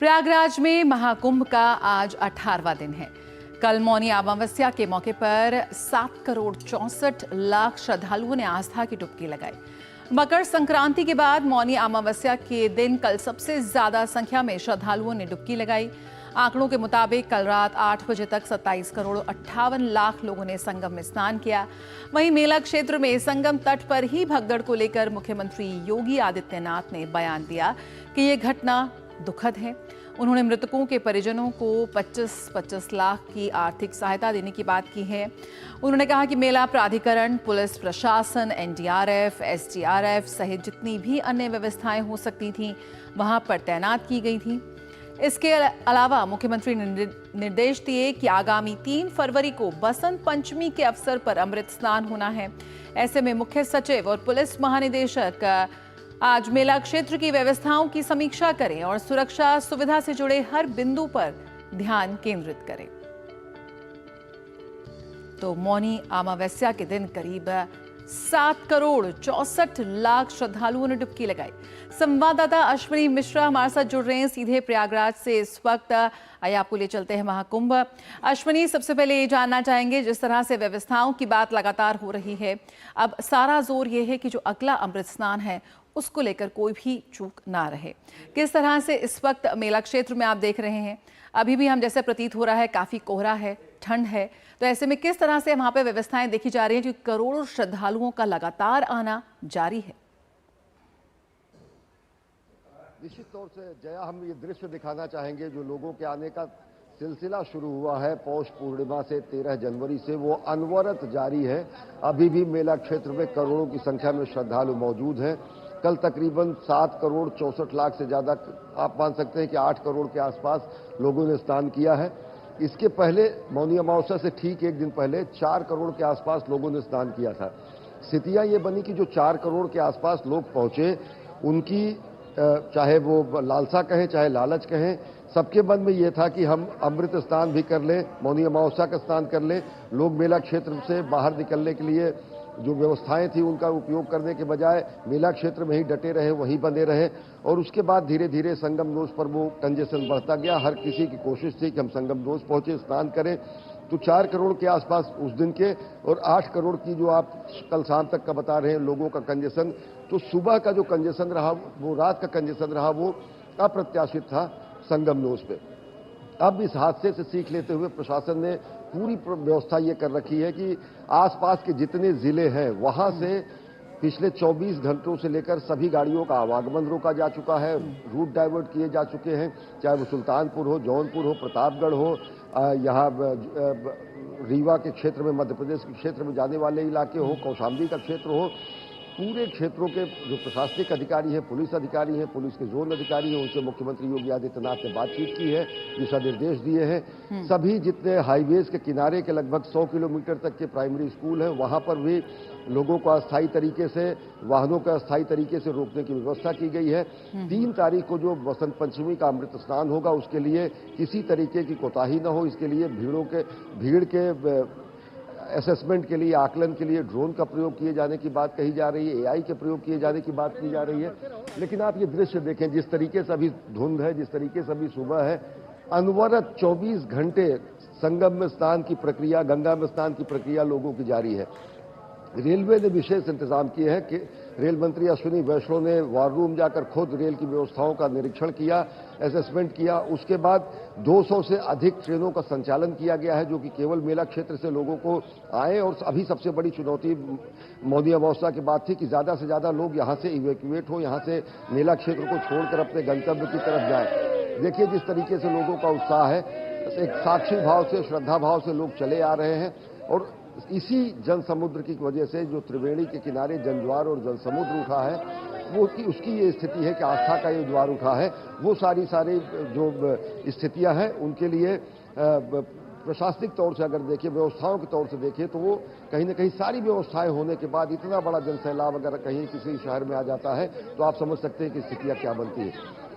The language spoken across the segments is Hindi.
प्रयागराज में महाकुंभ का आज 18वां दिन है। कल मौनी अमावस्या के मौके पर 7,64,00,000 श्रद्धालुओं ने आस्था की डुबकी लगाई। मकर संक्रांति के बाद मौनी अमावस्या के दिन कल सबसे ज्यादा संख्या में श्रद्धालुओं ने डुबकी लगाई। आंकड़ों के मुताबिक कल रात 8 बजे तक 27,58,00,000 लोगों ने संगम में स्नान किया। वहीं मेला क्षेत्र में संगम तट पर ही भगदड़ को लेकर मुख्यमंत्री योगी आदित्यनाथ ने बयान दिया कि ये घटना दुखद है। उन्होंने मृतकों के परिजनों को 25-25 लाख की आर्थिक सहायता देने की बात की है। उन्होंने कहा कि मेला प्राधिकरण, पुलिस प्रशासन, एनडीआरएफ, एसडीआरएफ सहित जितनी भी अन्य व्यवस्थाएं हो सकती थीं वहां पर तैनात की गई थी। इसके अलावा मुख्यमंत्री ने निर्देश दिए कि आगामी 3 फरवरी को बसंत पंचमी के अवसर पर अमृत स्नान होना है। ऐसे में मुख्य सचिव और पुलिस महानिदेशक आज मेला क्षेत्र की व्यवस्थाओं की समीक्षा करें और सुरक्षा सुविधा से जुड़े हर बिंदु पर ध्यान केंद्रित करें। तो मौनी अमावस्या के दिन करीब 7,64,00,000 श्रद्धालुओं ने डुबकी लगाई। संवाददाता अश्विनी मिश्रा हमारे साथ जुड़ रहे हैं सीधे प्रयागराज से इस वक्त। आइए आपको ले चलते हैं महाकुंभ। अश्विनी, सबसे पहले ये जानना चाहेंगे, जिस तरह से व्यवस्थाओं की बात लगातार हो रही है, अब सारा जोर ये है कि जो अगला अमृत स्नान है उसको लेकर कोई भी चूक ना रहे। किस तरह से इस वक्त मेला क्षेत्र में आप देख रहे हैं, अभी भी हम जैसे प्रतीत हो रहा है काफी कोहरा है, ठंड है, तो ऐसे में किस तरह से वहां पे व्यवस्थाएं देखी जा रही हैं क्योंकि करोड़ों श्रद्धालुओं का लगातार आना जारी है? निश्चित तौर से जया, हम ये दृश्य दिखाना चाहेंगे जो लोगों के आने का सिलसिला शुरू हुआ है पौष पूर्णिमा से 13 जनवरी से, वो अनवरत जारी है। अभी भी मेला क्षेत्र में करोड़ों की संख्या में श्रद्धालु मौजूद हैं। कल तकरीबन 7,64,00,000 से ज्यादा, आप मान सकते हैं कि 8 करोड़ के आसपास लोगों ने स्नान किया है। इसके पहले मौनी अमावस्या से ठीक एक दिन पहले 4 करोड़ के आसपास लोगों ने स्नान किया था। स्थितियां ये बनी कि जो 4 करोड़ के आसपास लोग पहुंचे, उनकी चाहे वो लालसा कहें चाहे लालच कहें, सबके मन में ये था कि हम अमृत स्नान भी कर लें, मौनी अमावस्या का स्नान कर लें। लोग मेला क्षेत्र से बाहर निकलने के लिए जो व्यवस्थाएं थी उनका उपयोग करने के बजाय मेला क्षेत्र में ही डटे रहे, वहीं बने रहे। और उसके बाद धीरे धीरे संगम दोष पर वो कंजेशन बढ़ता गया। हर किसी की कोशिश थी कि हम संगम दोष पहुंचे, स्नान करें। तो 4 करोड़ के आसपास उस दिन के और 8 करोड़ की जो आप कल शाम तक का बता रहे हैं लोगों का कंजेशन, तो सुबह का जो कंजेशन रहा, वो रात का कंजेशन रहा, वो अप्रत्याशित था संगम दोष पे। अब इस हादसे से सीख लेते हुए प्रशासन ने पूरी व्यवस्था ये कर रखी है कि आसपास के जितने जिले हैं वहां से पिछले 24 घंटों से लेकर सभी गाड़ियों का आवागमन रोका जा चुका है, रूट डाइवर्ट किए जा चुके हैं। चाहे वो सुल्तानपुर हो, जौनपुर हो, प्रतापगढ़ हो, यहाँ रीवा के क्षेत्र में, मध्य प्रदेश के क्षेत्र में जाने वाले इलाके हो, कौशाम्बी का क्षेत्र हो, पूरे क्षेत्रों के जो प्रशासनिक अधिकारी हैं, पुलिस अधिकारी हैं, पुलिस के जोन अधिकारी हैं, उनसे मुख्यमंत्री योगी आदित्यनाथ ने बातचीत की है, दिशा निर्देश दिए हैं। सभी जितने हाईवेज के किनारे के लगभग 100 किलोमीटर तक के प्राइमरी स्कूल हैं, वहां पर भी लोगों को अस्थायी तरीके से, वाहनों का अस्थायी तरीके से रोकने की व्यवस्था की गई है। 3 तारीख को जो बसंत पंचमी का अमृत स्नान होगा, उसके लिए किसी तरीके की कोताही न हो, इसके लिए भीड़ के असेसमेंट के लिए, आकलन के लिए ड्रोन का प्रयोग किए जाने की बात कही जा रही है, एआई के प्रयोग किए जाने की बात की जा रही है। लेकिन आप ये दृश्य देखें, जिस तरीके से अभी धुंध है, जिस तरीके से अभी सुबह है, अनवरत 24 घंटे संगम में स्नान की प्रक्रिया, गंगा में स्नान की प्रक्रिया लोगों की जारी है। रेलवे ने विशेष इंतजाम किए हैं कि रेल मंत्री अश्विनी वैष्णव ने वार रूम जाकर खुद रेल की व्यवस्थाओं का निरीक्षण किया, असेसमेंट किया। उसके बाद 200 से अधिक ट्रेनों का संचालन किया गया है, जो कि केवल मेला क्षेत्र से लोगों को आए। और अभी सबसे बड़ी चुनौती मौनी अमावस्या की बात थी कि ज्यादा से ज्यादा लोग यहां से इवैक्यूएट हो, यहां से मेला क्षेत्र को छोड़कर अपने गंतव्य की तरफ जाए। देखिए जिस तरीके से लोगों का उत्साह है, एक साक्षी भाव से, श्रद्धा भाव से लोग चले आ रहे हैं। और इसी जनसमुद्र की वजह से जो त्रिवेणी के किनारे जनज्वार और जनसमुद्र उठा है, वो उसकी ये स्थिति है कि आस्था का ये ज्वार उठा है। वो सारी जो स्थितियां हैं उनके लिए प्रशासनिक तौर से अगर देखिए, व्यवस्थाओं के तौर से देखिए, तो वो कहीं ना कहीं सारी व्यवस्थाएं होने के बाद इतना बड़ा जनसैलाब अगर कहीं किसी शहर में आ जाता है तो आप समझ सकते हैं कि स्थितियां क्या बनती है।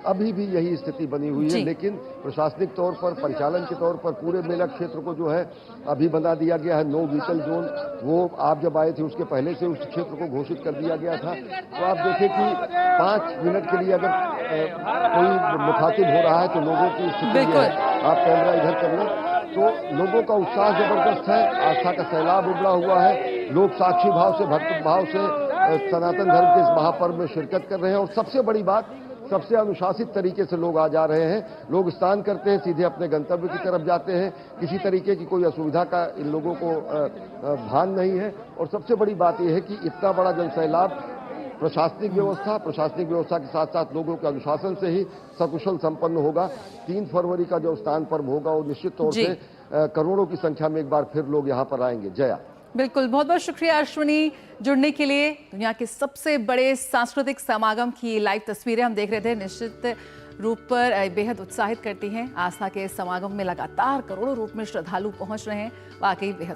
अभी भी यही स्थिति बनी हुई है, जी। लेकिन प्रशासनिक तौर पर, परिचालन के तौर पर पूरे मेला क्षेत्र को जो है अभी बना दिया गया है नो व्हीकल जोन। वो आप जब आए थे उसके पहले से उस क्षेत्र को घोषित कर दिया गया था। तो आप देखें कि 5 मिनट के लिए अगर कोई मुखातिब हो रहा है तो लोगों की स्थिति ये बिल्कुल। है। आप कैमरा इधर कर लें तो लोगों का उत्साह जबरदस्त है, आस्था का सैलाब उमड़ा हुआ है। लोग साक्षी भाव से, भक्त भाव से सनातन धर्म के इस महापर्व में शिरकत कर रहे हैं। और सबसे बड़ी बात, सबसे अनुशासित तरीके से लोग आ जा रहे हैं। लोग स्नान करते हैं, सीधे अपने गंतव्य की तरफ जाते हैं। किसी तरीके की कोई असुविधा का इन लोगों को भान नहीं है। और सबसे बड़ी बात यह है कि इतना बड़ा जनसैलाब प्रशासनिक व्यवस्था के साथ साथ लोगों के अनुशासन से ही सकुशल संपन्न होगा। 3 फरवरी का जो स्नान पर्व होगा वो निश्चित तौर जी। से करोड़ों की संख्या में एक बार फिर लोग यहाँ पर आएंगे। जया। बिल्कुल, बहुत बहुत शुक्रिया अश्विनी जुड़ने के लिए। दुनिया के सबसे बड़े सांस्कृतिक समागम की लाइव तस्वीरें हम देख रहे थे, निश्चित रूप पर बेहद उत्साहित करती हैं। आस्था के समागम में लगातार करोड़ों रूप में श्रद्धालु पहुंच रहे हैं, वाकई बेहद